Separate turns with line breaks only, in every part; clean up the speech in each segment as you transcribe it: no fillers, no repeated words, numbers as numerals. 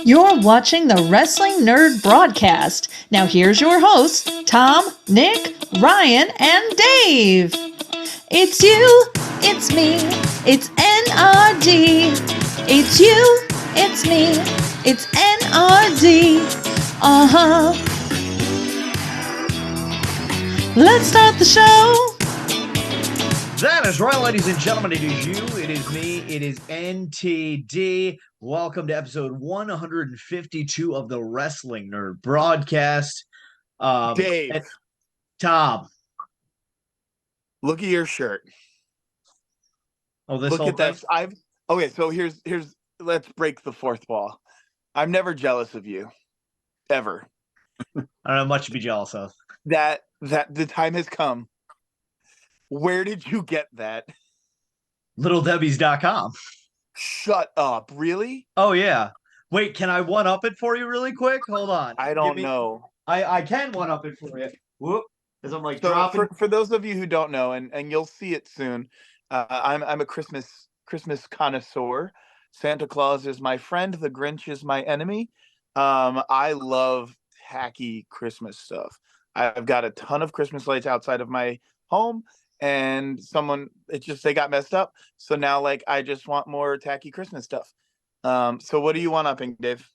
You're watching the Wrestling Nerd Broadcast. Now here's your hosts, Tom, Nick, Ryan, and Dave. It's you, it's me, it's N.R.D. It's you, it's me, it's N.R.D. Uh-huh. Let's start the show.
That is right, ladies and gentlemen. It is you, it is me, it is NTD. Welcome to episode 152 of the Wrestling Nerd Broadcast.
Dave,
Tom.
look at your shirt.
Oh, this
look
whole
at
thing?
that. Okay, so here's let's break the fourth wall. I'm never jealous of you. Ever.
I don't have much to be jealous of.
That the time has come. Where did you get that?
LittleDebbies.com.
Shut up. Really?
Oh, yeah. Wait, can I one-up it for you really quick? Hold on.
I don't know.
I can one-up it for you. Whoop. Because I'm like
So
dropping.
for those of you who don't know, and you'll see it soon, I'm a Christmas connoisseur. Santa Claus is my friend. The Grinch is my enemy. I love tacky Christmas stuff. I've got a ton of Christmas lights outside of my home, and they got messed up. So now, like, I just want more tacky Christmas stuff. So what do you want upping, Dave?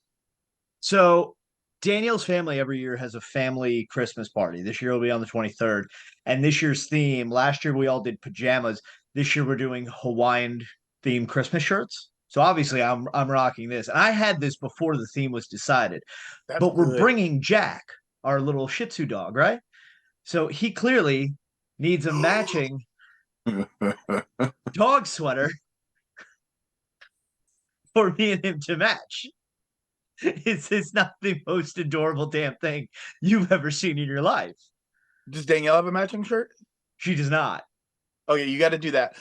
So Daniel's family every year has a family Christmas party. This year will be on the 23rd. And this year's theme, last year we all did pajamas. This year we're doing Hawaiian themed Christmas shirts. So obviously I'm rocking this. And I had this before the theme was decided. But we're bringing Jack, our little Shih Tzu dog, right? So he clearly needs a matching dog sweater for me and him to match. It's not the most adorable damn thing you've ever seen in your life.
Does Danielle have a matching shirt?
She does not.
Okay, you got to do that.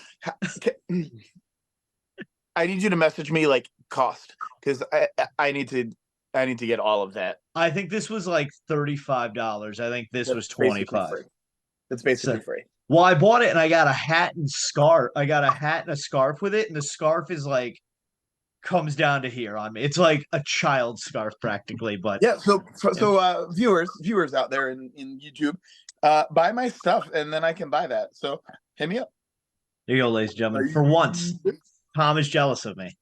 I need you to message me like cost, because I need to get all of that.
I think this was like $35. I think this was $25.
That's basically free.
Well, I bought it and I got a hat and scarf. I got a hat and a scarf with it, and the scarf is like comes down to here on me. It's like a child scarf practically, but
yeah. So viewers out there in YouTube, buy my stuff and then I can buy that. So hit me up.
There you go, ladies and gentlemen. For once, Tom is jealous of me.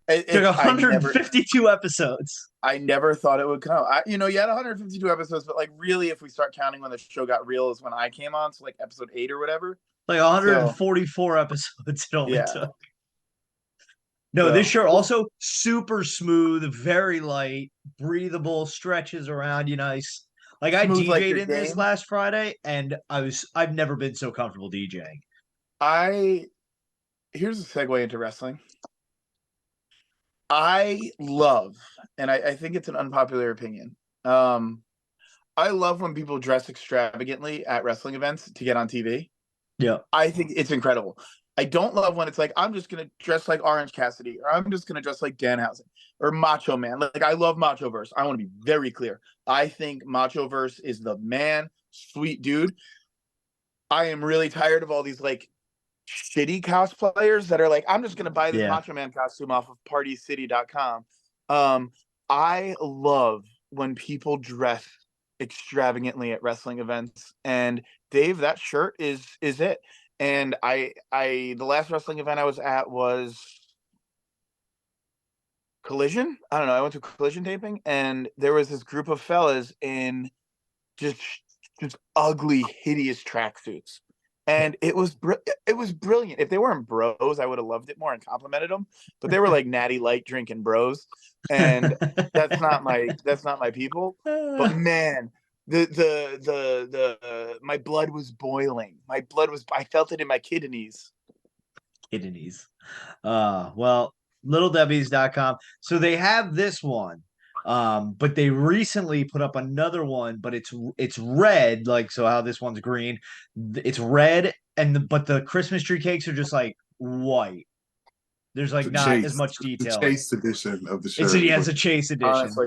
It
took 152 episodes.
I never thought it would come. You had 152 episodes, but like really, if we start counting when the show got real, is when I came on. So like episode 8 or whatever.
Like 144 episodes it only took. No, this shirt also super smooth, very light, breathable, stretches around you nice. Like I DJ'd in this last Friday, and I've never been so comfortable DJing.
Here's a segue into wrestling. I love, and I think it's an unpopular opinion. I love when people dress extravagantly at wrestling events to get on TV.
Yeah.
I think it's incredible. I don't love when it's like, I'm just going to dress like Orange Cassidy, or I'm just going to dress like Danhausen, or Macho Man. Like, I love Machoverse. I want to be very clear. I think Machoverse is the man, sweet dude. I am really tired of all these, like, shitty cosplayers that are like, I'm just going to buy this Macho Man costume off of partycity.com. I love when people dress extravagantly at wrestling events. And Dave, that shirt is it. And the last wrestling event I was at was Collision. I don't know. I went to Collision taping, and there was this group of fellas in just ugly, hideous tracksuits, and it was brilliant. If they weren't bros, I would have loved it more and complimented them. But they were like natty light drinking bros, and that's not my people. But man. My blood was boiling. I felt it in my kidneys.
Well, LittleDebbies.com. So they have this one, but they recently put up another one, but it's red, like so how this one's green. It's red, but the Christmas tree cakes are just like white. There's like not as much detail.
The chase edition of the shirt.
It's a chase edition, honestly,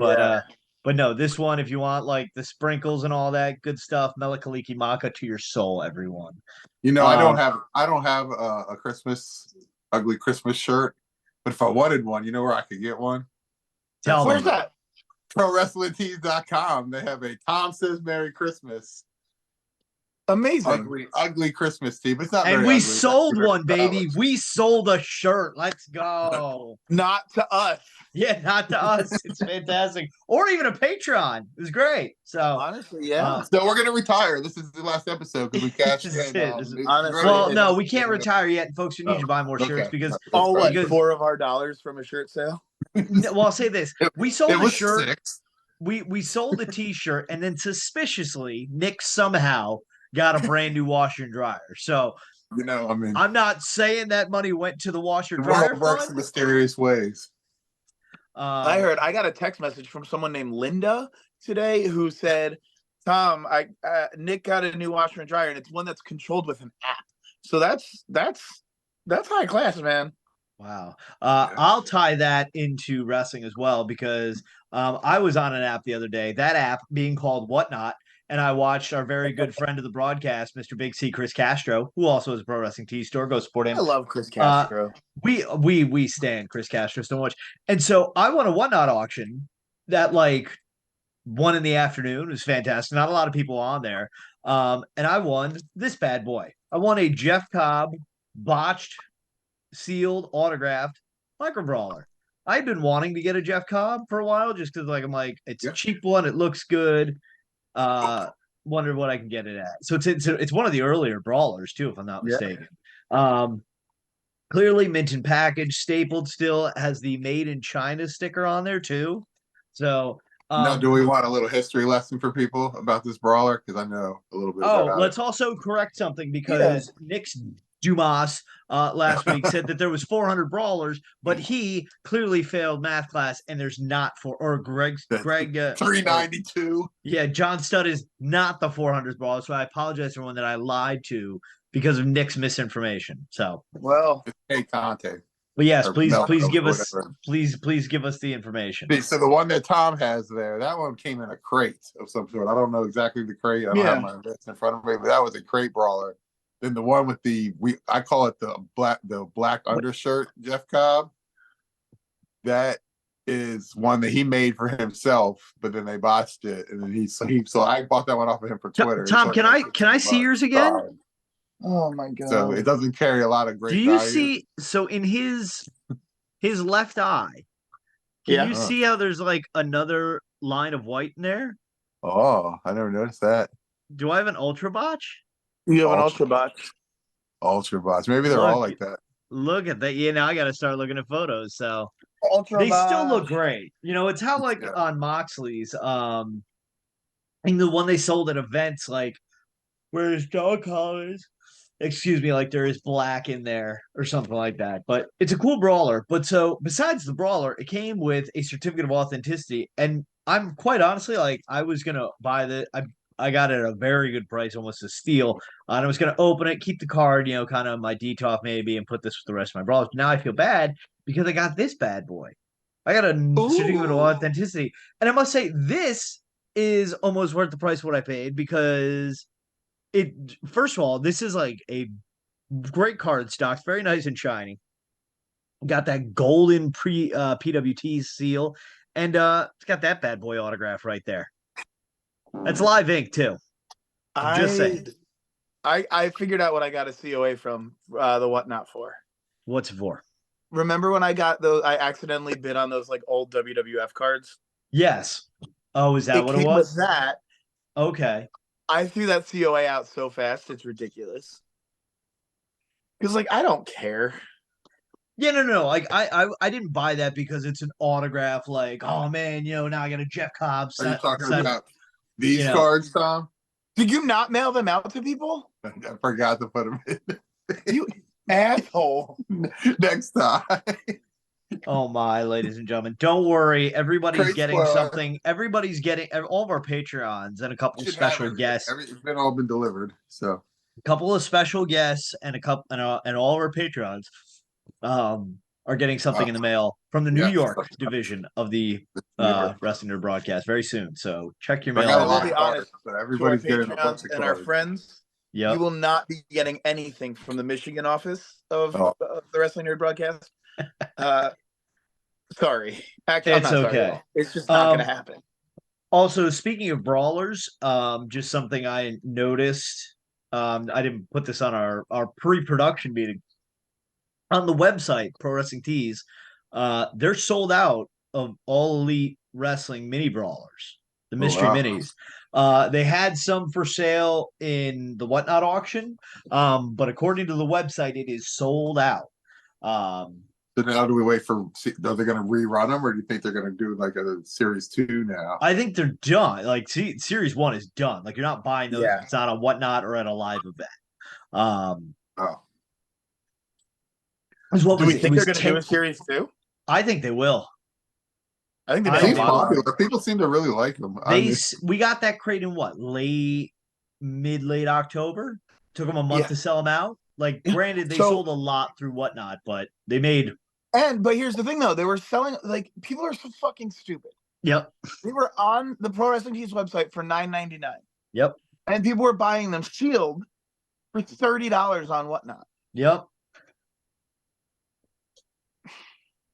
but no, this one, if you want like the sprinkles and all that good stuff, Melakaliki Maka to your soul, everyone.
I don't have a ugly Christmas shirt, but if I wanted one, you know where I could get one?
Tell me.
Where's that?
ProWrestlingTees.com. They have a Tom Says Merry Christmas.
Amazing.
Ugly Christmas tee, but it's not
And
very
we
ugly.
sold one, baby. We sold a shirt. Let's go.
Not to us.
Yeah, not to us. It's fantastic. Or even a Patreon. It was great. So
honestly, yeah.
So we're gonna retire. This is the last episode because we cashed in.
Well, no, we can't retire yet, folks. We need to buy more shirts because
what, 4 of our dollars from a shirt sale.
Well, I'll say this: we sold the shirt.
6.
We sold the T-shirt, and then suspiciously, Nick somehow got a brand new washer and dryer. So,
I mean,
I'm not saying that money went to the washer
the
dryer
world works in mysterious ways.
I got a text message from someone named Linda today who said, "Tom, Nick got a new washer and dryer, and it's one that's controlled with an app. So that's high class, man."
Wow. I'll tie that into wrestling as well because I was on an app the other day, that app being called Whatnot, and I watched our very good friend of the broadcast, Mr. Big C, Chris Castro, who also has a Pro Wrestling Tee store. Go support him.
I love Chris Castro.
We stand Chris Castro so much. And so I won a Whatnot auction that 1 in the afternoon. It was fantastic. Not a lot of people on there. And I won this bad boy. I won a Jeff Cobb botched sealed autographed micro brawler. I've been wanting to get a Jeff Cobb for a while just because it's a cheap one, it looks good. Wonder what I can get it at. So it's one of the earlier brawlers too, if I'm not mistaken. Clearly mint and package, stapled, still has the made in China sticker on there too. So
now, do we want a little history lesson for people about this brawler? Because I know a little bit about
let's also correct something because Nick's Dumas last week said that there was 400 brawlers, but he clearly failed math class, and there's not Greg
392.
Yeah, John Studd is not the 400th brawler, so I apologize to everyone that I lied to because of Nick's misinformation. So
hey Conte.
But yes, please give us the information.
So the one that Tom has there, that one came in a crate of some sort. I don't know exactly the crate. I don't have my list in front of me, but that was a crate brawler. Then the one with I call it the black undershirt, Jeff Cobb. That is one that he made for himself, but then they botched it, and then so I bought that one off of him for Twitter.
Tom, can I see yours again?
Oh my god!
So it doesn't carry a lot of great.
Do you
value.
see? So in his left eye, can you see how there's another line of white in there?
Oh, I never noticed that.
Do I have an ultra botch?
You have an ultra botch.
Ultra botch. Maybe they're all like that.
Look at that. Now I got to start looking at photos. So
ultra botch.
Still look great. It's how on Moxley's, and the one they sold at events, where his dog collars. Excuse me, there is black in there or something like that. But it's a cool brawler. But so besides the brawler, it came with a certificate of authenticity. And I'm quite honestly I was gonna buy I got it at a very good price, almost a steal. And I was gonna open it, keep the card, kind of my DTOF maybe, and put this with the rest of my brawlers. But now I feel bad because I got this bad boy. I got a certificate of authenticity. And I must say, this is almost worth the price of what I paid because first of all, this is a great card stock, very nice and shiny. Got that golden PWT seal, and it's got that bad boy autograph right there. That's live ink too. Just saying.
I figured out what I got a COA from the Whatnot for.
What's it for?
Remember when I got those? I accidentally bid on those old WWF cards.
Yes. Oh, is that what it was?
With that.
Okay.
I threw that COA out so fast, it's ridiculous. Because, I don't care.
Yeah, no. I didn't buy that because it's an autograph. Oh man, now I got a Jeff Cobb.
Are you talking about these cards, Tom?
Did you not mail them out to people?
I forgot to put them in.
You asshole.
Next time.
Oh my, ladies and gentlemen, don't worry. Everybody's getting something. Everybody's getting all of our Patreons and a couple of special guests.
It's been all been delivered. So
a couple of special guests and and all of our Patreons are getting something in the mail from the New York division of the Wrestling NRD Broadcast very soon. So check your mail.
I'll be honest,
but everybody's getting a bunch of
and our friends.
Yeah,
you will not be getting anything from the Michigan office of the Wrestling NRD Broadcast. Sorry. Actually,
it's okay.
Sorry. It's just not going to happen.
Also, speaking of brawlers, just something I noticed. I didn't put this on our pre-production meeting on the website, Pro Wrestling Tees. They're sold out of All Elite Wrestling mini brawlers, the mystery minis. They had some for sale in the Whatnot auction, but according to the website, it is sold out.
So now do we wait for? Are they going to rerun them, or do you think they're going to do like a series 2 now?
I think they're done. Like, series 1 is done. Like, you're not buying those.
Yeah.
It's not a Whatnot or at a live event.
Oh,
Do we think they're going to do a series 2?
I think they will.
I think
they seem popular. People seem to really like them.
We got that crate in what, late October. Took them a month to sell them out. Like, granted, they sold a lot through Whatnot, but they made.
But here's the thing, though, they were selling, like, people are so fucking stupid.
Yep.
They were on the Pro Wrestling Tees website for $9.99.
Yep.
And people were buying them sealed for $30 on Whatnot.
Yep.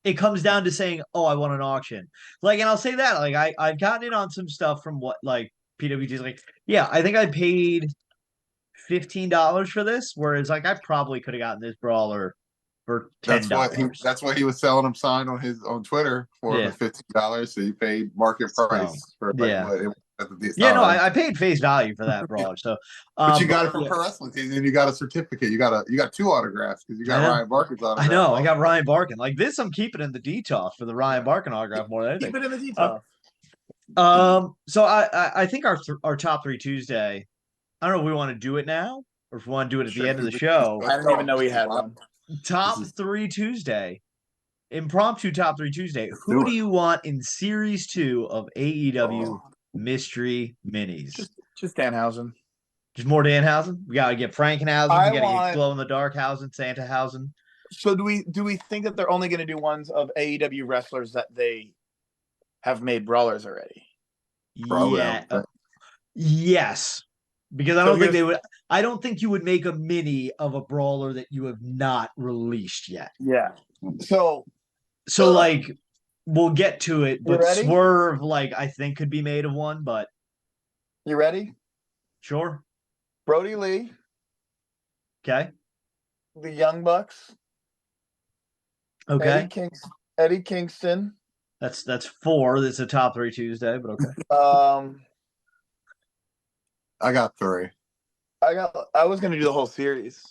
It comes down to saying, "Oh, I want an auction." Like, and I'll say that, like, I've gotten in on some stuff from what, like, PWG's like, yeah, I think I paid $15 for this, whereas, like, I probably could have gotten this brawler for $10.
That's what he was selling them signed on Twitter for the $15. So you paid market price for
I paid face value for that brawler. So,
but you got it from Pro Wrestling Tees, and you got a certificate. You got 2 autographs because you got Ryan Barkin's autograph.
I know. I got Ryan Barkin. Like this, I'm keeping in the detail for the Ryan Barkin autograph more than anything.
Keep it in the detail.
So I think our top 3 Tuesday. I don't know if we want to do it now or if we want to do it at the end of the show.
I didn't even know we had one.
Top 3 Tuesday. Impromptu top 3 Tuesday. Who do you want in Series 2 of AEW Mystery Minis?
Just Danhausen.
Just more Danhausen? We gotta get Frankenhausen, we gotta get Glow in the Dark Hausen, Santahausen.
So do we think that they're only gonna do ones of AEW wrestlers that they have made brawlers already?
Yeah. Yes. Because I don't think they would. I don't think you would make a mini of a brawler that you have not released yet.
Yeah. So
like, we'll get to it. But Swerve, like, I think could be made of one. But
you ready?
Sure.
Brody Lee.
Okay.
The Young Bucks.
Okay.
Eddie Kingston.
That's 4. That's a top 3 Tuesday. But okay.
I got 3.
I was gonna do the whole series.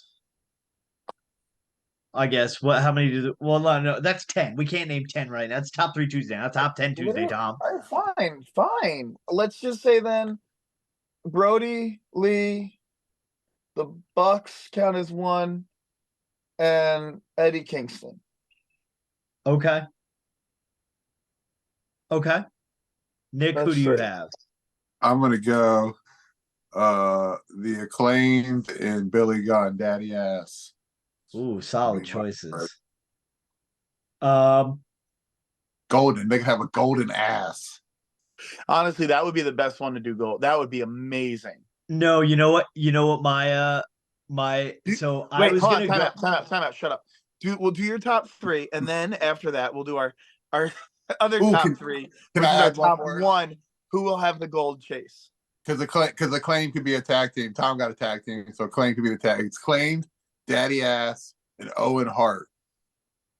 I guess. What? How many do? Well, no, that's 10. We can't name 10 right now. That's top 3 Tuesday. Not top 10 Tuesday, Tom.
Fine. Let's just say then, Brody Lee, the Bucks count as 1, and Eddie Kingston.
Okay. Nick, who do you have?
I'm gonna go. The Acclaimed and Billy Gunn, Daddy Ass.
Ooh, solid choices.
Golden. They could have a golden ass.
Honestly, that would be the best one to do. Gold. That would be amazing.
No, you know what? My So I was gonna go.
Time out. Shut up. We'll do your top 3, and then after that, we'll do our other top 3. Which is our top 1. Who will have the gold chase?
Because Acclaim could be a tag team. Tom got a tag team, so Acclaim could be the tag. It's Claimed, Daddy Ass, and Owen Hart.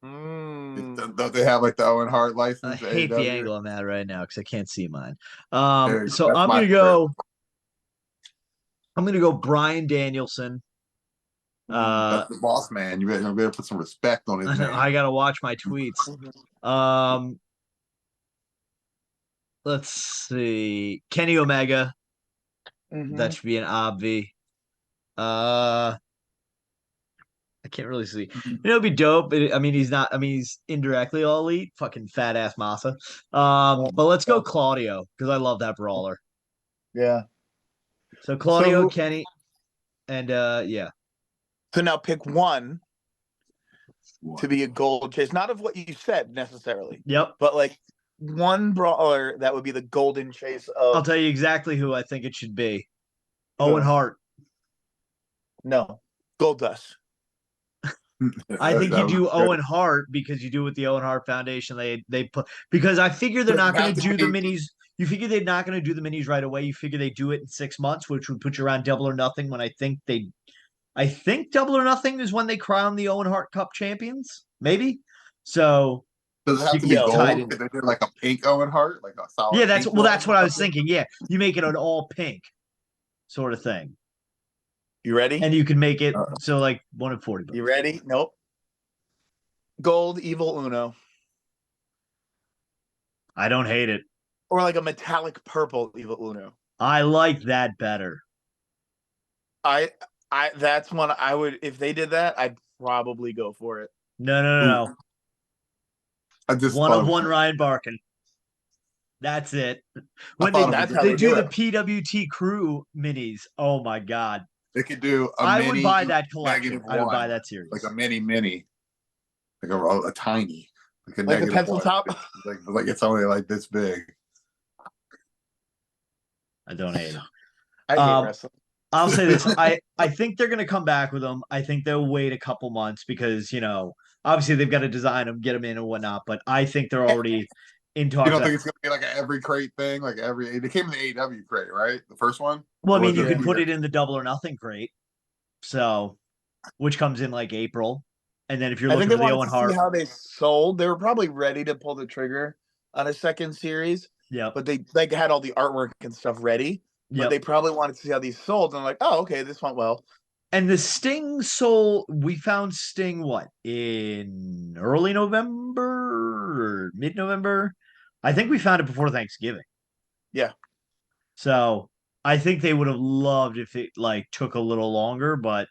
Don't they have like the Owen Hart license?
I hate the angle I'm at right now because I can't see mine. So I'm gonna go Bryan Danielson.
That's the boss man. You better put some respect on his name.
I gotta watch my tweets. Let's see. Kenny Omega. That should be an obvi. I can't really see. It'll be dope. He's indirectly all elite. Fucking fat ass Massa. But let's go Claudio because I love that brawler.
Yeah.
So Claudio, Kenny, and yeah.
So now pick one to be a gold chase. Not of what you said necessarily.
Yep.
But like one brawler that would be the golden chase of.
I'll tell you exactly who I think it should be. Owen Hart.
No. Goldust.
I think you do Owen Hart because you do with the Owen Hart Foundation. They put because I figure they're not going to do the minis. you figure they're not going to do the minis right away. You figure they do it in 6 months, which would put you around Double or Nothing. When I think Double or Nothing is when they crown the Owen Hart Cup champions, maybe. So
does it have
you
to
can
be
get tied
gold?
in.
Could they do like a pink Owen Hart, like a solid?
Yeah, that's
pink
well,
one
that's
or
what I was
something?
thinking. Yeah, you make it an all pink sort of thing,
You ready?
and you can make it
Uh,
so like 1 in 40.
You ready? Nope. Gold Evil Uno.
I don't hate it.
Or like a metallic purple Evil Uno.
I like that better.
I that's one I would, if they did that, I'd probably go for it.
No.
I just
1 of
thought
1 Ryan Barkin. That's it. When
thought
That's
of
how
they
they
do
do
the PWT crew minis, oh my god.
they could do a
I
mini
would buy that collection. I would
-1,
buy that series.
like a mini, like a tiny, like a
Like the pencil
-1.
top?
Like it's only like this big.
I don't hate it.
I hate wrestling.
I'll say this. I think they're going to come back with them. I think they'll wait a couple months because, obviously they've got to design them, get them in and whatnot. But I think they're already in talks.
You don't think it's gonna be like an every crate thing? Like they came in the AEW crate, right? The first one.
Well, I
Or
mean,
was
you
it
could
a
put
year?
it in the Double or Nothing crate. So, which comes in like April. And then if you're
I think
looking
they
for the
wanted
Owen
to
Hart.
see how they sold. They were probably ready to pull the trigger on a second series,
Yep.
but they like had all the artwork and stuff ready. But
Yep.
they probably wanted to see how these sold. And I'm like, oh, okay, this went well.
And the Sting sold, we found Sting in early November or mid-November? I think we found it before Thanksgiving.
Yeah.
So I think they would have loved if it took a little longer, but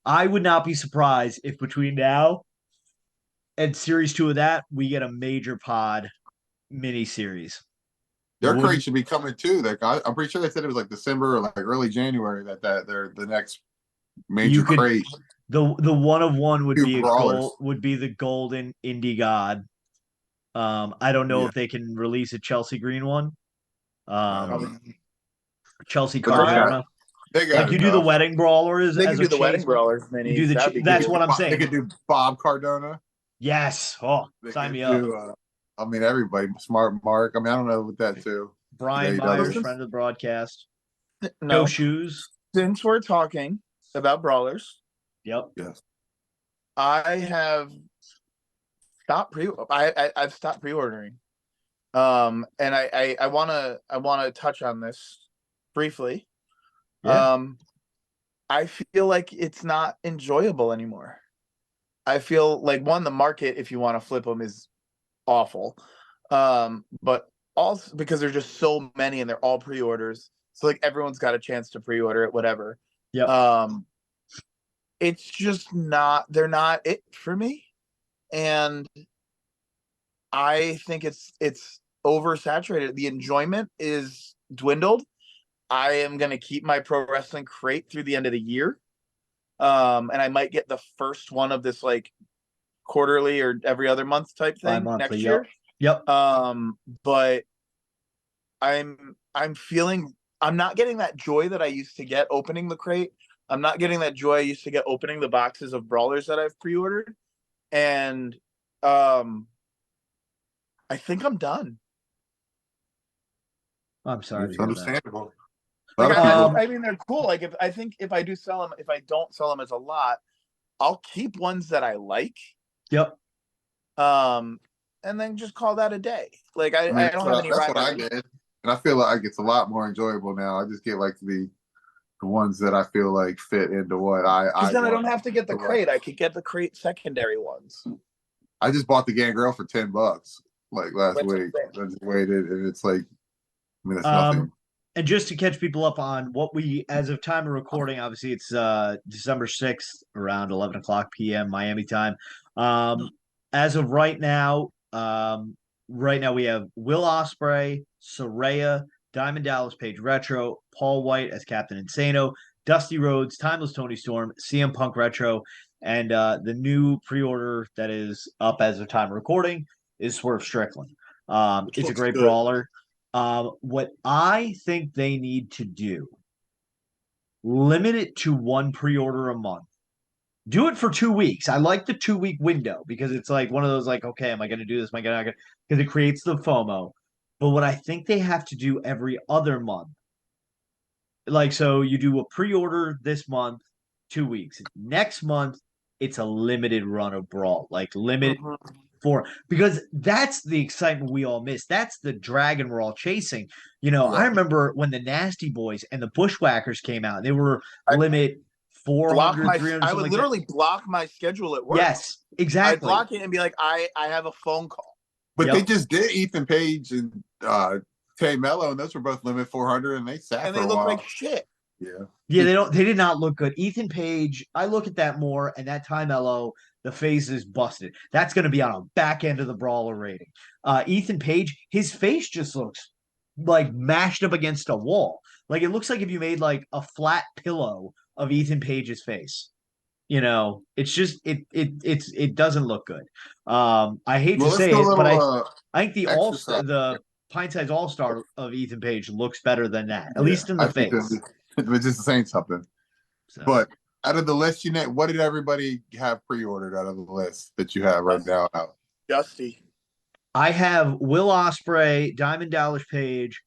I would not be surprised if between now and series 2 of that, we get a major pod mini series.
Their crate should be coming too. I'm pretty sure they said it was like December or like early January that they're the next major crate.
The 1 of 1 would be
Brawlers.
the golden Indie God. I don't know if they can release a Chelsea Green one. Chelsea Cardona.
They got
you do the wedding brawler
they can do the wedding brawlers
You
minis.
do that's what I'm saying.
They could do Bob Cardona.
Yes. Oh, sign me up.
I mean, everybody. Smart Mark. I mean, I don't know with that too.
Brian Myers, friend of the broadcast.
No
shoes.
Since we're talking about brawlers,
yep.
Yes.
I have stopped I've stopped pre-ordering. And I wanna touch on this briefly.
Yeah.
I feel like it's not enjoyable anymore. I feel like the market, if you want to flip them, is awful. But also because there's just so many and they're all pre-orders. So like everyone's got a chance to pre-order it, whatever.
Yep.
It's just they're not it for me. And I think it's oversaturated. The enjoyment is dwindled. I am going to keep my pro wrestling crate through the end of the year. And I might get the first one of this quarterly or every other month type thing next year.
Yep.
But I'm feeling I'm not getting that joy that I used to get opening the crate. I'm not getting that joy I used to get opening the boxes of brawlers that I've pre-ordered. And I think I'm done.
I'm sorry.
It's understandable.
I mean, they're cool. If I do sell them, if I don't sell them as a lot, I'll keep ones that I like.
Yep.
And then just call that a day. I don't have any.
That's what I did, and I feel like it's a lot more enjoyable now. I just get the ones that I feel like fit into what I.
Because then I don't have to get the crate. I could get the crate secondary ones.
I just bought the Gangrel for $10 last week. I just waited, and it's that's nothing.
And just to catch people up on what we, as of time of recording, obviously it's December 6th around 11 o'clock p.m. Miami time. As of right now we have Will Ospreay, Saraya, Diamond Dallas Page Retro, Paul White as Captain Insano, Dusty Rhodes, Timeless Tony Storm, CM Punk Retro, and the new pre-order that is up as of time of recording is Swerve Strickland. It's a great brawler. What I think they need to do, limit it to 1 pre-order a month. Do it for 2 weeks. I like the 2-week window because it's one of those okay, am I going to do this? Am I going to? Because it creates the FOMO. But what I think they have to do every other month, like, so you do a pre-order this month, 2 weeks. Next month, it's a limited run of Brawl, like limit for, because that's the excitement we all miss. That's the dragon we're all chasing. I remember when the Nasty Boys and the Bushwhackers came out, they were limit 400, 300.
I would literally block my schedule at work.
Yes, exactly.
I'd block it and be like, I have a phone call.
But they just did Ethan Page and Tay Mello, and those were both limit 400, and they sat
and
for
they
a
look
while.
like shit.
Yeah, they did not look good. Ethan Page, I look at that more, and that Ty Mello, the face is busted. That's going to be on a back end of the Brawler rating. Ethan Page, his face just looks like mashed up against a wall. Like, it looks like if you made like a flat pillow of Ethan Page's face. It's just it doesn't look good. I hate to say it, but I think the pint-sized all-star of Ethan Page looks better than that, at least in the face.
We're just saying something. So. But out of the list, what did everybody have pre-ordered out of the list that you have right now?
Dusty.
I have Will Ospreay, Diamond Dallas Page,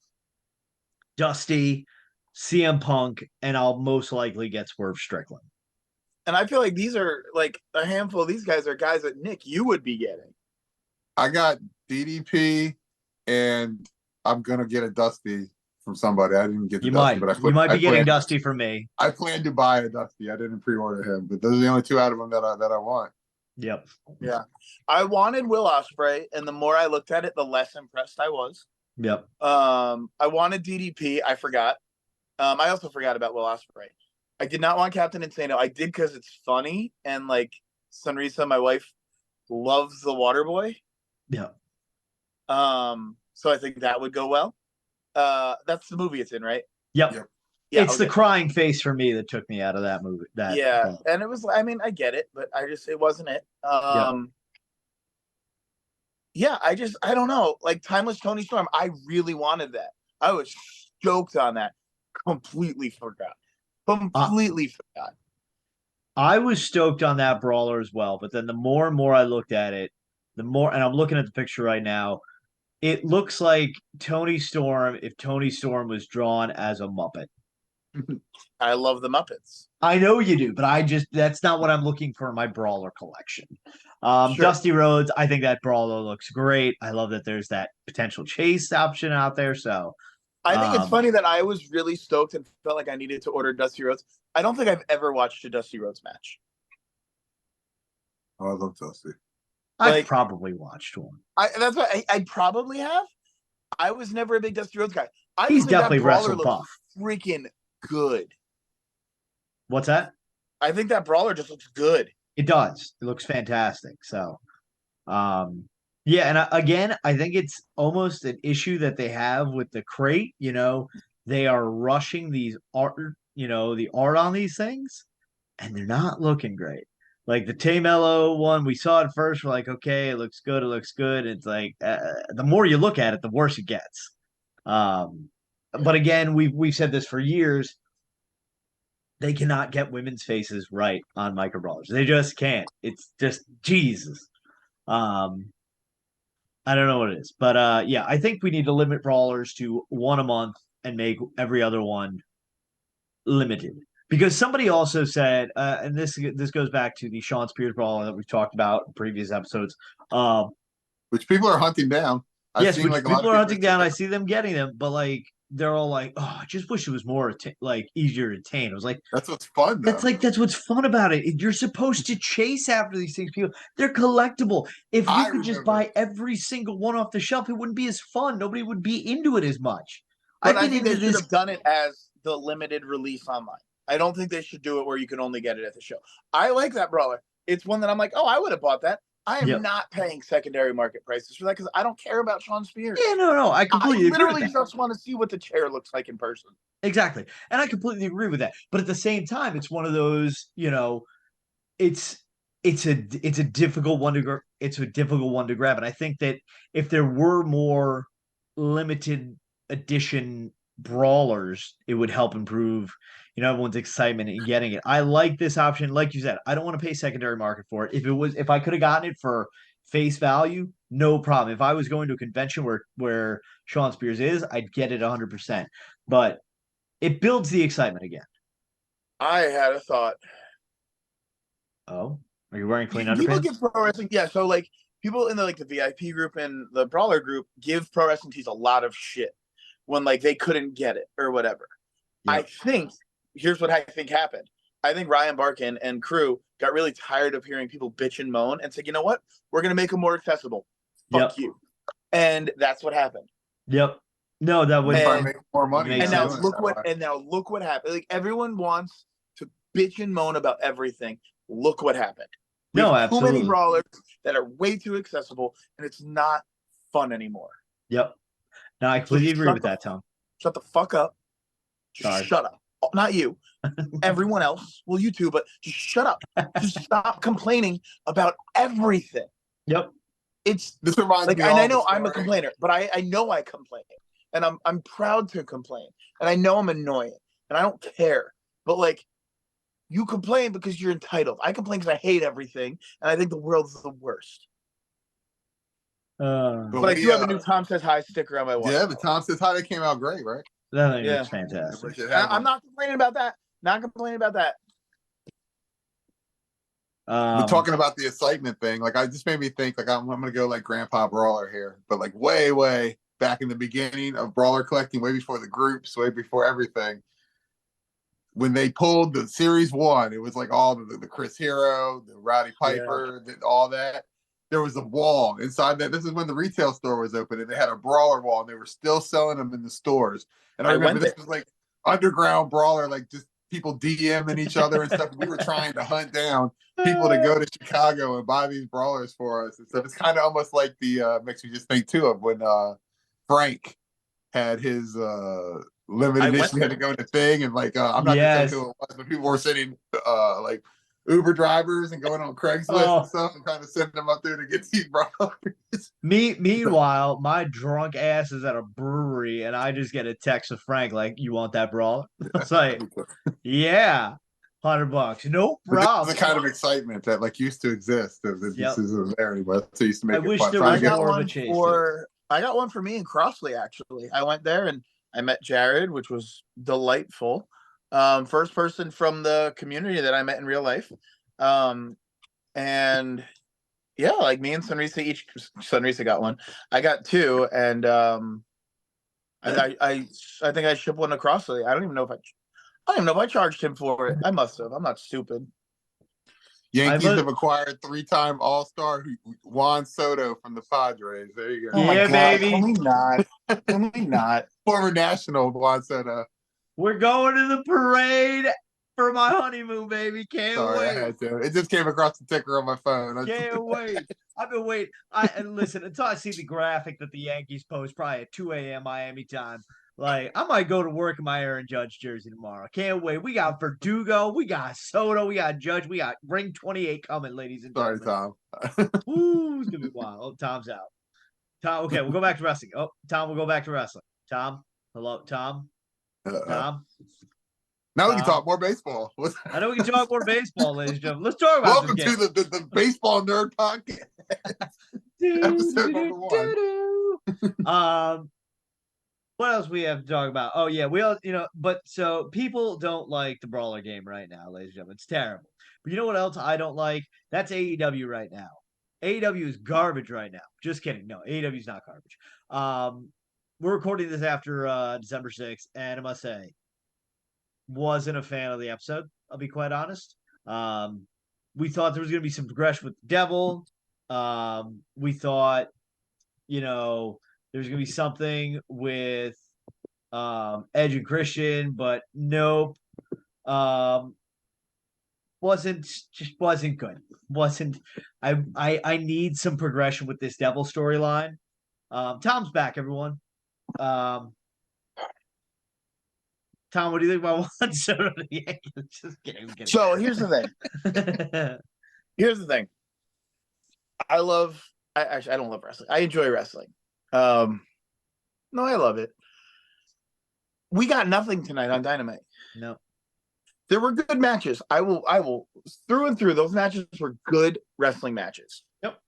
Dusty, CM Punk, and I'll most likely get Swerve Strickland.
And I feel like these are like a handful of these guys are guys that Nick, you would be getting.
I got DDP, and I'm gonna get a Dusty from somebody. I didn't get the Dusty, but
you might be getting Dusty from me.
I planned to buy a Dusty. I didn't pre-order him, but those are the only two out of them that I want.
Yep.
Yeah. I wanted Will Ospreay, and the more I looked at it, the less impressed I was.
Yep.
I wanted DDP. I forgot. I also forgot about Will Ospreay. I did not want Captain Insano. I did because it's funny, and like Sunrisa, my wife, loves the Water Boy.
Yeah.
So I think that would go well. That's the movie it's in, right?
Yep. Yeah, it's the crying face for me that took me out of that movie.
And it was. I mean, I get it, but it wasn't it. Yeah, I don't know. Like Timeless Tony Storm, I really wanted that. I was stoked on that. Completely forgot. I was stoked on that Brawler as well, but then the more and more I looked at it, the more, and I'm looking at the picture right now, it looks like Tony Storm if Tony Storm was drawn as a Muppet. I love the Muppets.
I know you do, but that's not what I'm looking for in my Brawler collection. Sure. Dusty Rhodes, I think that Brawler looks great. I love that there's that potential chase option out there, so
I think it's funny that I was really stoked and felt like I needed to order Dusty Rhodes. I don't think I've ever watched a Dusty Rhodes match.
Oh, I love Dusty.
I've probably watched one.
That's what I probably have. I was never a big Dusty Rhodes guy.
He's definitely wrestle buff.
Freaking good.
What's that?
I think that Brawler just looks good.
It does. It looks fantastic. So, yeah, and again, I think it's almost an issue that they have with the crate. They are rushing these art, the art on these things, and they're not looking great. Like the Tay Mello one, we saw it first. We're like, okay, it looks good. It looks good. It's like the more you look at it, the worse it gets. But again, we've said this for years. They cannot get women's faces right on micro brawlers. They just can't. It's just Jesus. I don't know what it is, but yeah, I think we need to limit brawlers to one a month and make every other one limited. Because somebody also said, and this goes back to the Sean Spears brawler that we've talked about in previous episodes,
which people are hunting down.
Yes, which people are hunting down. I see them getting them, but like they're all like, "Oh, I just wish it was more easier to attain." I was like,
"That's what's fun." Though.
That's what's fun about it. You're supposed to chase after these things. People, they're collectible. If you could just buy every single one off the shelf, it wouldn't be as fun. Nobody would be into it as much.
But I think they should have done it as the limited release online. I don't think they should do it where you can only get it at the show. I like that brawler. It's one that I'm like, oh, I would have bought that. I am not paying secondary market prices for that because I don't care about Sean Spears.
Yeah, no, I completely agree with that.
Just want to see what the chair looks like in person.
Exactly, and I completely agree with that. But at the same time, it's one of those, it's a difficult one to grab. And I think that if there were more limited edition brawlers, it would help improve everyone's excitement in getting it. I like this option. Like you said, I don't want to pay secondary market for it. If I could have gotten it for face value, no problem. If I was going to a convention where Shawn Spears is, I'd get it 100%. But it builds the excitement again.
I had a thought.
Oh, are you wearing clean
People
underpants?
give pro wrestling, yeah. So like people in the VIP group and the Brawler group give pro wrestling tees a lot of shit when like they couldn't get it or whatever.
Yep.
I think here's what I think happened. I think Ryan Barkin and crew got really tired of hearing people bitch and moan and said, you know what? We're gonna make them more accessible. Fuck you. And that's what happened.
Yep. No, that would
make more money.
And now look what happened. Like everyone wants to bitch and moan about everything. Look what happened. We have
absolutely.
Too many brawlers that are way too accessible, and it's not fun anymore.
Yep. No, I completely agree with that, Tom.
Shut the fuck up. Just shut up. Not you. Everyone else. Well, you too, but just shut up. Just stop complaining about everything.
Yep.
It's
this reminds
like,
me.
And I know I'm a complainer, but I know I complain, and I'm proud to complain, and I know I'm annoying, and I don't care. But like, you complain because you're entitled. I complain because I hate everything, and I think the world's the worst. But I do have a new Tom Says Hi sticker on my wall.
Yeah, but Tom Says Hi, they came out great, right?
That thing is fantastic.
I'm not complaining about that. Not complaining about that.
We're talking about the excitement thing. Like, I just made me think, like, I'm going to go like Grandpa Brawler here, but like way back in the beginning of Brawler collecting, way before the groups, way before everything. When they pulled the Series 1, it was like all the Chris Hero, the Roddy Piper, all that. There was a wall inside that. This is when the retail store was open, and they had a Brawler wall, and they were still selling them in the stores. And I remember this was like underground Brawler, like just people DMing each other and stuff. We were trying to hunt down people to go to Chicago and buy these Brawlers for us and stuff. It's kind of almost like the makes me just think too of when Frank had his limited edition, had to go in the thing, and like I'm not gonna say who it was, but people were sitting like Uber drivers and going on Craigslist and stuff and kind of sending them up there to get these Brawlers.
Meanwhile, my drunk ass is at a brewery and I just get a text of Frank like, "You want that Brawler?" It's like, yeah, $100, no problem.
This is the kind of excitement that like used to exist. This isn't there anymore. That's what used to make it fun.
I got more of a chase.
I got one for me in Crossley, actually. I went there and I met Jared, which was delightful. First person from the community that I met in real life. And yeah, like me and Sunrisa got one. I got two, and I think I shipped one to Crossley. I don't even know if I charged him for it. I must have. I'm not stupid.
Yankees have acquired 3-time All-Star Juan Soto from the Padres. There you go.
Yeah, baby.
Can we not? Can we not?
Former National Juan Soto.
We're going to the parade for my honeymoon, baby. Can't wait.
I had to. It just came across the ticker on my phone.
Can't wait. I've been waiting. And listen, until I see the graphic that the Yankees post, probably at 2 a.m. Miami time, like I might go to work in my Aaron Judge jersey tomorrow. Can't wait. We got Verdugo, we got Soto, we got Judge, we got Ring 28 coming, ladies and gentlemen.
Sorry, Tom.
Ooh, it's gonna be wild. Oh, Tom's out. Tom, okay, we'll go back to wrestling. Oh, Tom, we'll go back to wrestling. Tom, hello, Tom. Tom.
Now we can talk more baseball.
I know we can talk more baseball, ladies and gentlemen. Let's talk about
Welcome to the Baseball Nerd Podcast. Episode number 1.
What else we have to talk about? Oh yeah, we all but so people don't like the Brawler game right now, ladies and gentlemen. It's terrible. But you know what else I don't like? That's AEW right now. AEW is garbage right now. Just kidding. No, AEW is not garbage. We're recording this after December 6th, and I must say, wasn't a fan of the episode. I'll be quite honest. We thought there was going to be some progression with the Devil. We thought, there's going to be something with Edge and Christian, but nope. Wasn't good. I need some progression with this Devil storyline. Tom's back, everyone. Tom, what do you think about Juan Soto to the Yankees? Just kidding.
So here's the thing. I don't love wrestling. I enjoy wrestling. No, I love it. We got nothing tonight on Dynamite.
No.
There were good matches. I will through and through. Those matches were good wrestling matches.
Yep.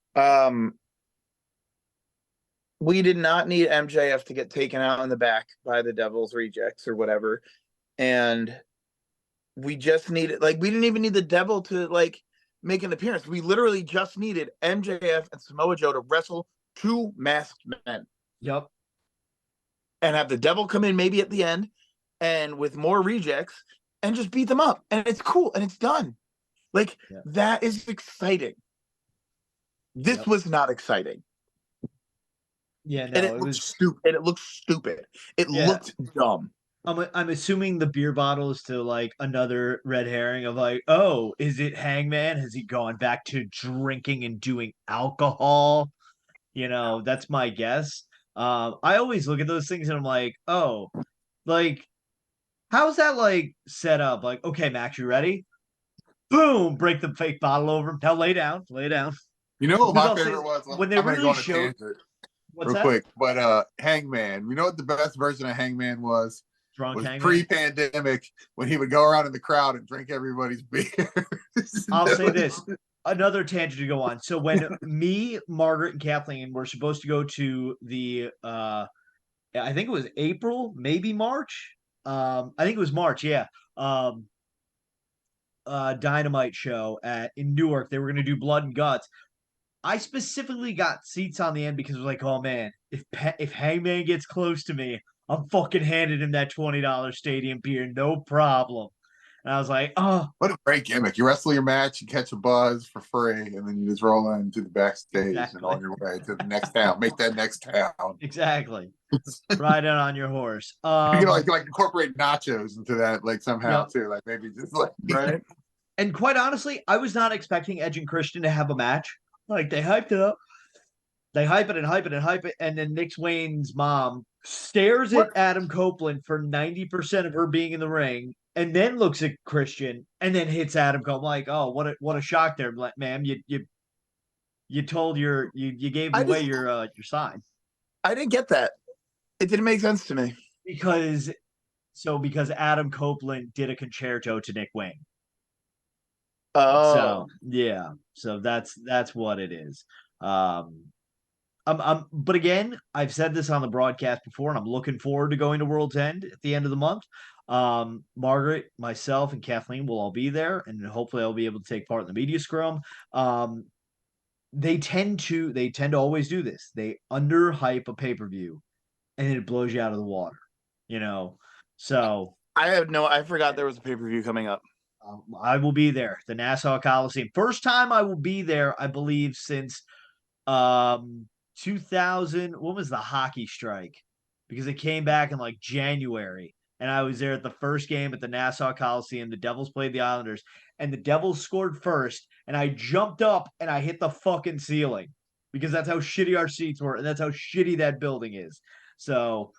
We did not need MJF to get taken out in the back by the Devil's Rejects or whatever. And we just needed, like, we didn't even need the Devil to, like, make an appearance. We literally just needed MJF and Samoa Joe to wrestle two masked men.
Yep.
And have the Devil come in maybe at the end and with more rejects and just beat them up. And it's cool and it's done. Like, that is exciting. This was not exciting.
Yeah, no,
and it was stupid. It looked stupid. It looked dumb.
I'm assuming the beer bottle is to like another red herring of like, oh, is it Hangman? Has he gone back to drinking and doing alcohol? You know, that's my guess. I always look at those things and I'm like, oh, like, how's that like set up? Like, okay, Max, you ready? Boom, break the fake bottle over him. Now lay down, lay down.
You know what my favorite was?
When they really showed.
What's real quick, but Hangman, you know what the best version of Hangman was? Pre-pandemic when he would go around in the crowd and drink everybody's beer.
I'll say this, another tangent to go on. So when me, Margaret, and Kathleen were supposed to go to the I think it was April, maybe March. I think it was March, yeah. Dynamite show in Newark. They were gonna do Blood and Guts. I specifically got seats on the end because it was like, oh man, if Hangman gets close to me, I'm fucking handing him that $20 stadium beer, no problem. And I was like, oh,
what a great gimmick! You wrestle your match, you catch a buzz for free, and then you just roll into the backstage and on your way to the next town. Make that next town.
Exactly. Ride out on your horse.
You can like incorporate nachos into that, like somehow too, like maybe just like
right.
And quite honestly, I was not expecting Edge and Christian to have a match. Like, they hyped it up. They hype it and hype it and hype it. And then Nick Swain's mom stares at Adam Copeland for 90% of her being in the ring and then looks at Christian and then hits Adam Copeland. Like, oh, what a shock there, ma'am. You told you gave away your sign.
I didn't get that. It didn't make sense to me.
Because Adam Copeland did a concerto to Nick Wayne.
Oh,
so yeah, so that's what it is. But again, I've said this on the broadcast before, and I'm looking forward to going to World's End at the end of the month. Margaret, myself, and Kathleen will all be there, and hopefully I'll be able to take part in the media scrum. They tend to always do this. They underhype a pay-per-view, and it blows you out of the water. You know, so
I forgot there was a pay-per-view coming up.
I will be there, the Nassau Coliseum. First time I will be there, I believe, since 2000. When was the hockey strike? Because it came back in like January, and I was there at the first game at the Nassau Coliseum. The Devils played the Islanders, and the Devils scored first, and I jumped up and I hit the fucking ceiling because that's how shitty our seats were, and that's how shitty that building is. So,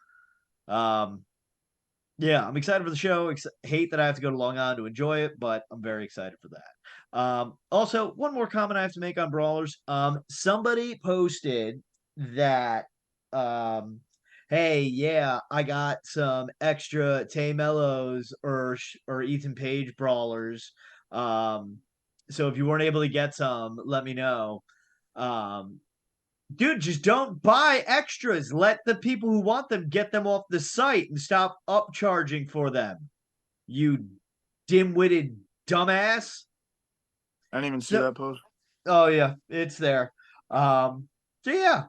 yeah, I'm excited for the show. Hate that I have to go to Long Island to enjoy it, but I'm very excited for that. Also, one more comment I have to make on Brawlers. Somebody posted that, hey, yeah, I got some extra Tay Mellows or Ethan Page Brawlers. So if you weren't able to get some, let me know. Dude, just don't buy extras. Let the people who want them get them off the site and stop upcharging for them. You dim-witted dumbass.
I didn't even see that post.
Oh yeah, it's there. So yeah,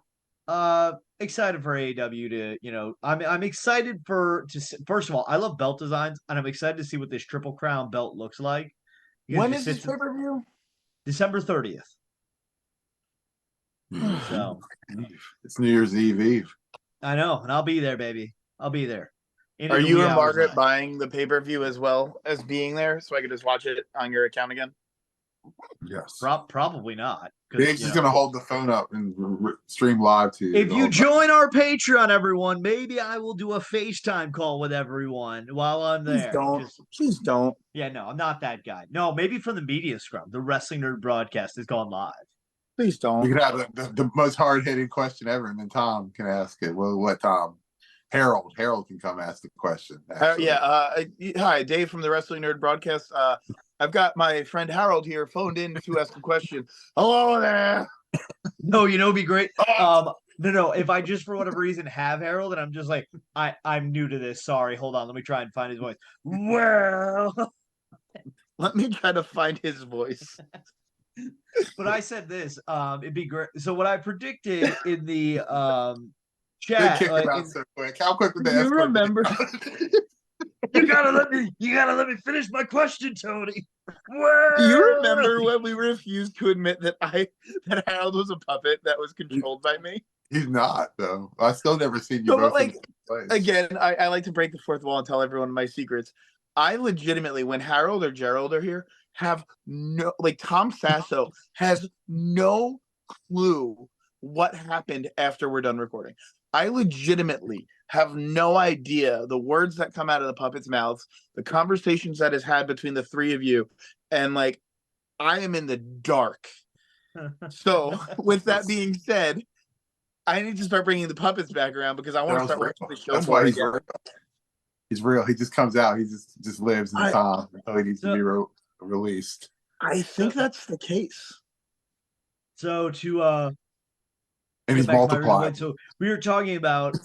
excited for AEW to, you know, I'm excited first of all, I love belt designs, and I'm excited to see what this Triple Crown belt looks like.
When is this pay-per-view?
December 30th. So
it's New Year's Eve.
I know, and I'll be there, baby. I'll be there.
Are you and Margaret buying the pay-per-view as well as being there, so I could just watch it on your account again?
Yes.
Probably not.
Dave's just gonna hold the phone up and stream live to you.
If you join our Patreon, everyone, maybe I will do a FaceTime call with everyone while I'm there.
Please don't.
Yeah, no, I'm not that guy. No, maybe from the media scrum. The Wrestling Nerd Broadcast has gone live.
Please don't.
You could have the most hard-hitting question ever, and then Tom can ask it. Well, what Tom? Harold can come ask the question.
Hi, Dave from the Wrestling Nerd Broadcast. I've got my friend Harold here phoned in to ask a question. Hello there.
No, it'd be great. No. If I just for whatever reason have Harold, and I'm just like, I'm new to this. Sorry, hold on. Let me try and find his voice. Well,
Let me try to find his voice.
but I said this. It'd be great. So what I predicted in the chat.
They kick him out so quick. How quick would they
You
escort
remember?
You gotta let me finish my question, Tony.
You remember when we refused to admit that Harold was a puppet that was controlled by me?
He's not, though. I still never seen you
So,
both
like,
in the same place.
again, I like to break the fourth wall and tell everyone my secrets. I legitimately, when Harold or Gerald are here, have no, like, Tom Sasso has no clue what happened after we're done recording. I legitimately have no idea the words that come out of the puppets' mouths, the conversations that is had between the three of you, and like I am in the dark. So, with that being said, I need to start bringing the puppets back around because I want to start watching the show.
That's
more
why
again.
he's real. He just comes out. He just lives in time until he needs to be released.
I think that's the case.
So to
And he's
get back to my
multiplied.
original point, so we were talking about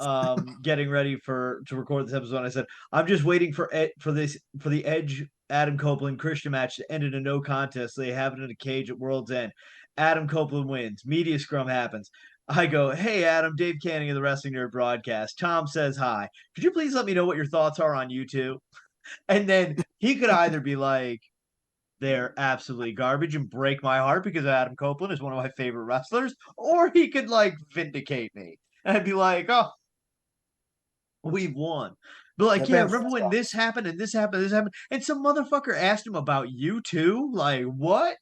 getting ready to record this episode. And I said I'm just waiting for the Edge Adam Copeland Christian match to end in a no contest. They have it in a cage at World's End. Adam Copeland wins. Media scrum happens. I go, hey Adam, Dave Canning of the Wrestling NRD Broadcast. Tom says hi. Could you please let me know what your thoughts are on you two? And then he could either be like, they're absolutely garbage and break my heart because Adam Copeland is one of my favorite wrestlers, or he could like vindicate me and I'd be like, oh, we've won. But like, yeah, remember when this happened and this happened, this happened, and some motherfucker asked him about you too? Like, what?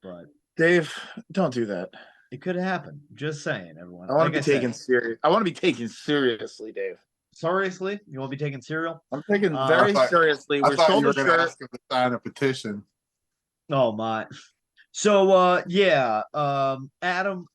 But
Dave, don't do that.
it could happen. Just saying, everyone.
I want to be taken serious. I want to be taken seriously, Dave.
Seriously? You want to be taken serial?
I'm taken very seriously.
I
We're
thought
sold
you were
a
going to
shirt.
ask him to sign a petition.
Oh my. So Adam,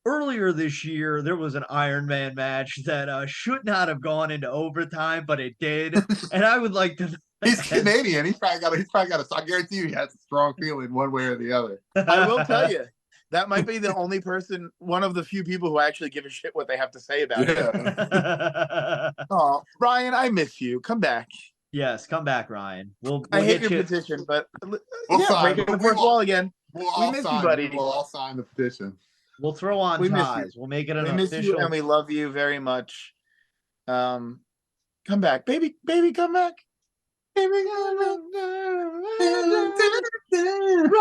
earlier this year there was an Iron Man match that should not have gone into overtime, but it did. And I would like to
He's Canadian. He's probably got a I guarantee you he has a strong feeling one way or the other.
I will tell you, that might be the only person, one of the few people who actually give a shit what they have to say about it. Oh, Ryan, I miss you. Come back.
Yes, come back, Ryan. We'll
I hate
get
your
you.
petition, but
sign.
breaking the fourth wall again.
We'll all
miss
sign,
you, buddy.
We'll all sign the petition.
We'll throw on
We miss
ties. We'll make it an
We miss
official.
you and we love you very much. Come back, baby, come back. Baby, come back.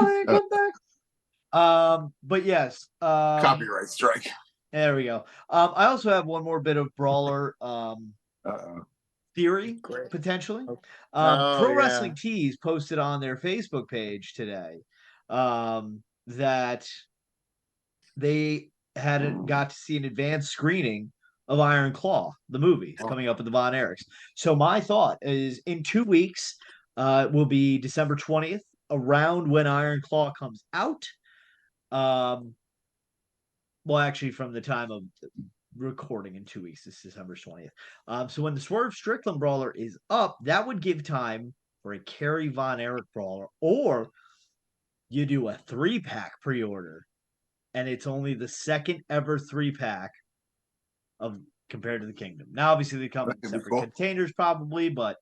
Ryan, come back.
But yes.
Copyright strike.
There we go. I also have one more bit of Brawler theory, potentially. Pro Wrestling Tees posted on their Facebook page today that they got to see an advanced screening of Iron Claw, the movie coming up at the Von Erichs. So my thought is in 2 weeks, will be December 20th, around when Iron Claw comes out. Well, actually, from the time of recording in 2 weeks, this is December 20th. So when the Swerve Strickland Brawler is up, that would give time for a Kerry Von Erich Brawler, or you do a 3-pack pre-order, and it's only the second ever 3-pack of compared to the Kingdom. Now, obviously, they come in separate containers, probably, but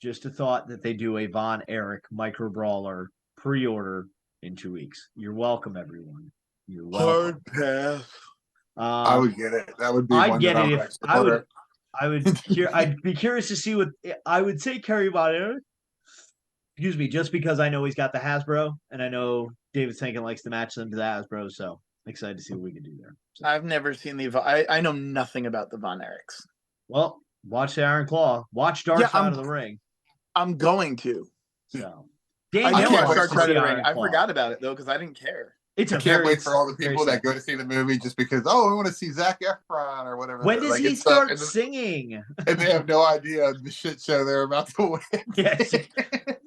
just a thought that they do a Von Erich Micro Brawler pre-order in 2 weeks. You're welcome, everyone. You're welcome.
Hard pass.
I would get it. That would be.
I'd
one
get
that
it if I would. I'd be curious to see what I would say. Kerry Von Erich. Excuse me, just because I know he's got the Hasbro, and I know David Sankin likes to match them to the Hasbro, so excited to see what we can do there. So.
I've never seen the. I know nothing about the Von Erichs.
Well, watch the Iron Claw. Watch Dark Side of the Ring.
I'm going to.
So,
I can't watch Dark Side of the Ring. I forgot about it though because I didn't care.
I can't wait for all the people that go to see the movie just because, we want to see Zac Efron or whatever.
When does he start singing?
And they have no idea the shit show they're about to win.
Yes.
They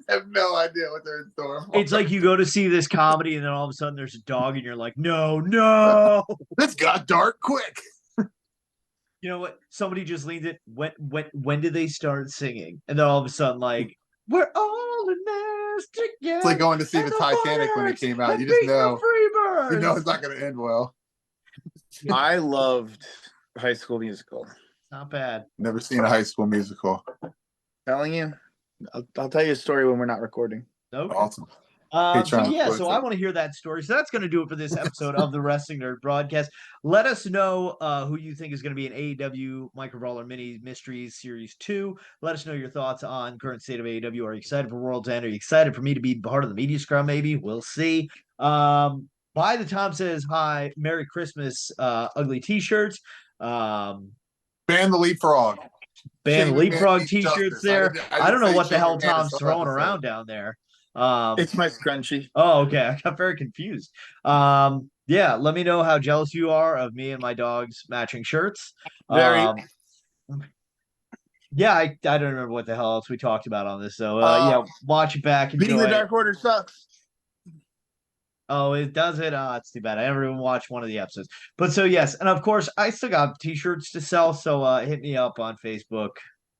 have no idea what they're in store for.
It's like you go to see this comedy and then all of a sudden there's a dog and you're like, no.
This got dark quick.
You know what? Somebody just leans it. When did they start singing? And then all of a sudden, like, we're all in there birds together.
It's like going to see the Titanic when it came out. You just know, it's not going to end well.
I loved High School Musical.
Not bad.
Never seen a High School Musical.
Telling you, I'll tell you a story when we're not recording.
Okay.
Awesome.
So I want to hear that story. So that's going to do it for this episode of the Wrestling Nerd Broadcast. Let us know who you think is going to be an AEW Micro Brawler Mini Mysteries Series 2. Let us know your thoughts on current state of AEW. Are you excited for World's End? Are you excited for me to be part of the media scrum? Maybe we'll see. By the Tom Says Hi, Merry Christmas, ugly T-shirts.
Ban the Leapfrog.
Ban Leapfrog T-shirts there. I don't know what the hell Tom's throwing around down there.
It's my scrunchie.
Oh, okay. I got very confused. Yeah, let me know how jealous you are of me and my dog's matching shirts.
Very.
Yeah, I don't remember what the hell else we talked about on this. So yeah, watch it back.
Beating the Dark Order sucks.
Oh, it does it? It's too bad. I never even watched one of the episodes. But so yes, and of course I still got t-shirts to sell. So hit me up on Facebook.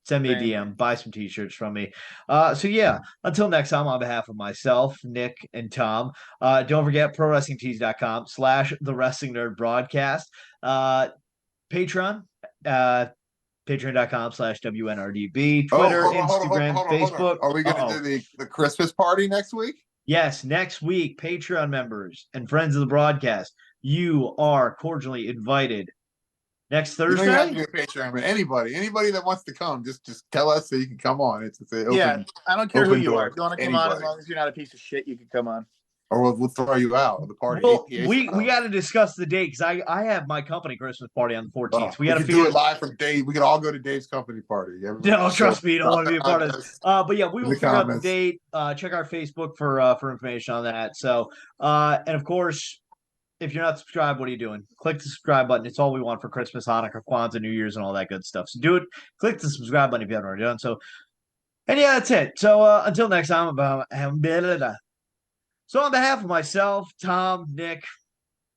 Send me a DM, buy some t-shirts from me. So yeah, until next time, on behalf of myself, Nick, and Tom, don't forget ProWrestlingTees.com/The Wrestling Nerd Broadcast. Patreon, Patreon.com/WNRDB, Twitter, Instagram, Facebook.
Are we going to do the Christmas party next week?
Yes, next week, Patreon members and friends of the broadcast, you are cordially invited. Next Thursday?
You don't have to be a Patreon, but anybody that wants to come, just tell us so you can come on. It's an open,
I don't care who you are. If you want to come on, as long as you're not a piece of shit, you can come on.
Or we'll throw you out of the party.
Well, we got to discuss the date because I have my company Christmas party on the 14th.
We got to do it live from Dave. We could all go to Dave's company party.
No, trust me, you don't want to be a part of this. But yeah, we will figure out the date. Check our Facebook for information on that. So, and of course, if you're not subscribed, what are you doing? Click the subscribe button. It's all we want for Christmas, Hanukkah, Kwanzaa, New Year's, and all that good stuff. So do it. Click the subscribe button if you haven't already done so. And yeah, that's it. So until next time, so on behalf of myself, Tom, Nick,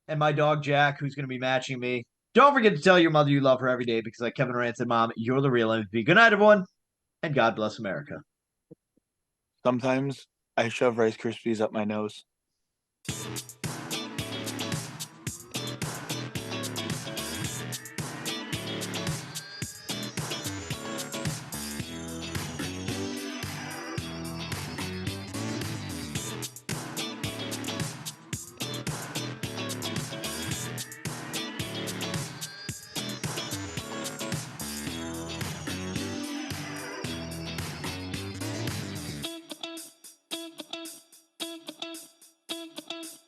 and my dog Jack, who's going to be matching me, don't forget to tell your mother you love her every day because like Kevin Durant said, Mom, you're the real MVP. Good night, everyone, and God bless America.
Sometimes I shove Rice Krispies up my nose.